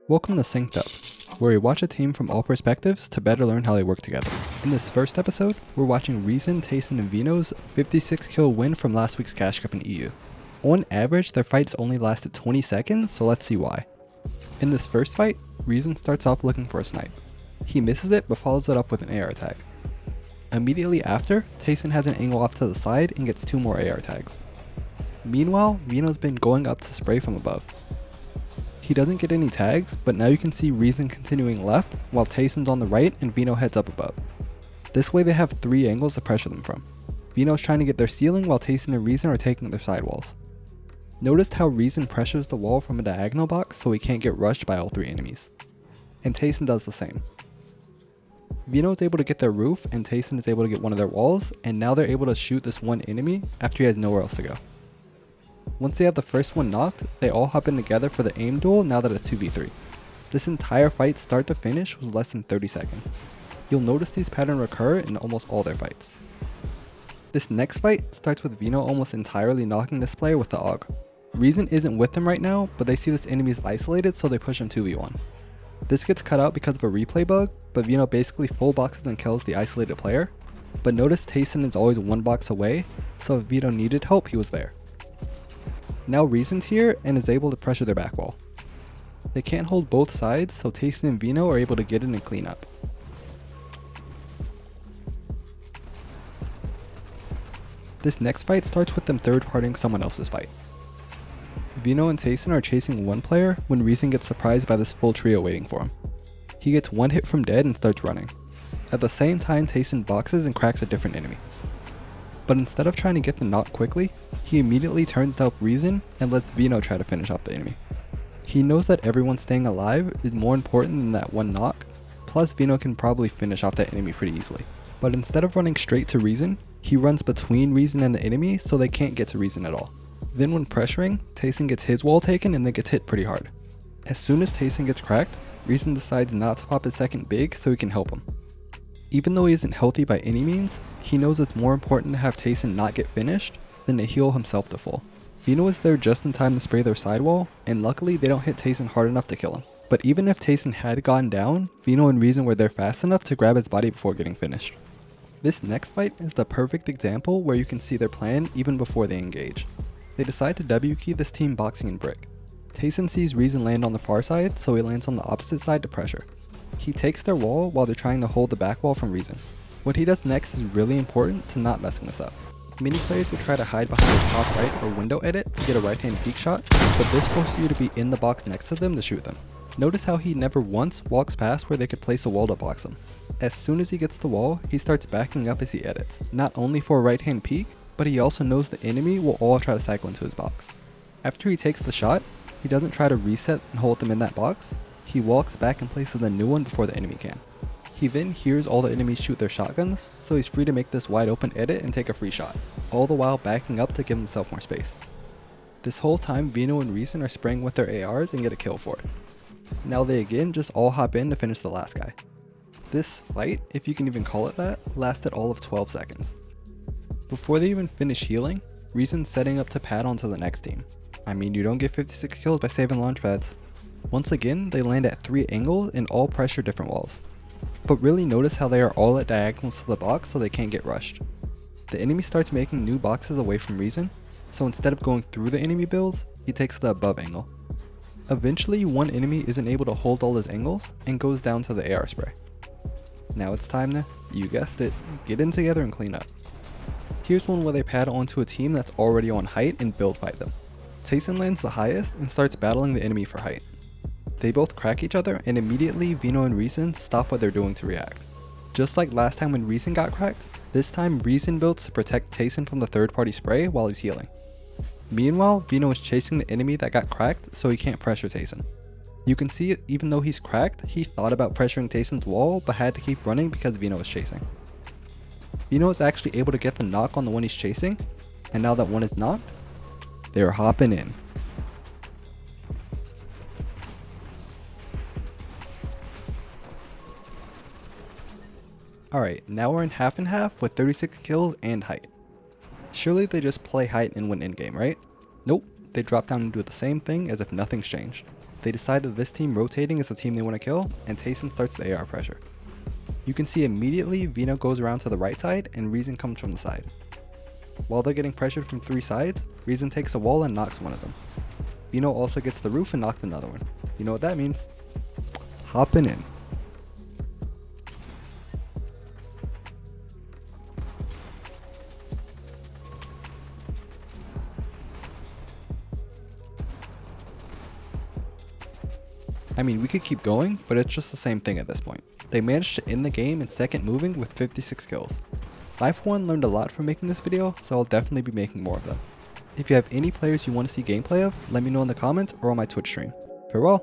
Welcome to Synced Up, where we watch a team from all perspectives to better learn how they work together. In this first episode, we're watching Rezon, Tayson, and Veno's 56 kill win from last week's Cash Cup in EU. On average, their fights only lasted 20 seconds, so let's see why. In this first fight, Rezon starts off looking for a snipe. He misses it but follows it up with an AR tag. Immediately after, Tayson has an angle off to the side and gets 2 more AR tags. Meanwhile, Veno's been going up to spray from above. He doesn't get any tags, but now you can see Rezon continuing left while Tayson's on the right and Veno heads up above. This way they have 3 angles to pressure them from. Veno's trying to get their ceiling while Tayson and Rezon are taking their sidewalls. Notice how Rezon pressures the wall from a diagonal box so he can't get rushed by all 3 enemies. And Tayson does the same. Veno is able to get their roof and Tayson is able to get one of their walls, and now they're able to shoot this one enemy after he has nowhere else to go. Once they have the first one knocked, they all hop in together for the aim duel now that it's 2v3. This entire fight start to finish was less than 30 seconds. You'll notice these patterns recur in almost all their fights. This next fight starts with Veno almost entirely knocking this player with the AUG. Rezon isn't with them right now, but they see this enemy is isolated so they push him 2v1. This gets cut out because of a replay bug, but Veno basically full boxes and kills the isolated player. But notice Tayson is always 1 box away, so if Veno needed help he was there. Now Rezon's here and is able to pressure their back wall. They can't hold both sides, so Tayson and Veno are able to get in and clean up. This next fight starts with them third partying someone else's fight. Veno and Tayson are chasing one player when Rezon gets surprised by this full trio waiting for him. He gets 1 hit from dead and starts running. At the same time, Tayson boxes and cracks a different enemy. But instead of trying to get the knock quickly, he immediately turns to help Rezon and lets Veno try to finish off the enemy. He knows that everyone staying alive is more important than that one knock, plus Veno can probably finish off that enemy pretty easily. But instead of running straight to Rezon, he runs between Rezon and the enemy so they can't get to Rezon at all. Then when pressuring, Tayson gets his wall taken and then gets hit pretty hard. As soon as Tayson gets cracked, Rezon decides not to pop his second big so he can help him. Even though he isn't healthy by any means, he knows it's more important to have Tayson not get finished than to heal himself to full. Veno is there just in time to spray their sidewall, and luckily they don't hit Tayson hard enough to kill him. But even if Tayson had gone down, Veno and Rezon were there fast enough to grab his body before getting finished. This next fight is the perfect example where you can see their plan even before they engage. They decide to W key this team boxing in brick. Tayson sees Rezon land on the far side, so he lands on the opposite side to pressure. He takes their wall while they're trying to hold the back wall from Rezon. What he does next is really important to not messing this up. Many players would try to hide behind the top right or window edit to get a right hand peek shot, but this forces you to be in the box next to them to shoot them. Notice how he never once walks past where they could place a wall to box him. As soon as he gets the wall, he starts backing up as he edits, not only for a right hand peek, but he also knows the enemy will all try to cycle into his box. After he takes the shot, he doesn't try to reset and hold them in that box. He walks back and places a new one before the enemy can. He then hears all the enemies shoot their shotguns, so he's free to make this wide open edit and take a free shot, all the while backing up to give himself more space. This whole time Veno and Rezon are spraying with their ARs and get a kill for it. Now they again just all hop in to finish the last guy. This fight, if you can even call it that, lasted all of 12 seconds. Before they even finish healing, Rezon's setting up to pad onto the next team. I mean, you don't get 56 kills by saving launch pads. Once again, they land at 3 angles and all pressure different walls. But really notice how they are all at diagonals to the box so they can't get rushed. The enemy starts making new boxes away from Rezon, so instead of going through the enemy builds, he takes the above angle. Eventually, one enemy isn't able to hold all his angles and goes down to the AR spray. Now it's time to, you guessed it, get in together and clean up. Here's one where they pad onto a team that's already on height and build fight them. Tayson lands the highest and starts battling the enemy for height. They both crack each other and immediately Veno and Rezon stop what they're doing to react. Just like last time when Rezon got cracked, this time Rezon builds to protect Tayson from the third party spray while he's healing. Meanwhile, Veno is chasing the enemy that got cracked so he can't pressure Tayson. You can see it, even though he's cracked, he thought about pressuring Tayson's wall but had to keep running because Veno was chasing. Veno is actually able to get the knock on the one he's chasing, and now that one is knocked, they're hopping in. Alright, now we're in half and half with 36 kills and height. Surely they just play height and win endgame, right? Nope, they drop down and do the same thing as if nothing's changed. They decide that this team rotating is the team they want to kill, and Tayson starts the AR pressure. You can see immediately Veno goes around to the right side and Rezon comes from the side. While they're getting pressured from 3 sides, Rezon takes a wall and knocks one of them. Veno also gets the roof and knocked another one. You know what that means? Hopping in. I mean, we could keep going, but it's just the same thing at this point. They managed to end the game in second moving with 56 kills. I for one learned a lot from making this video, so I'll definitely be making more of them. If you have any players you want to see gameplay of, let me know in the comments or on my Twitch stream. Farewell!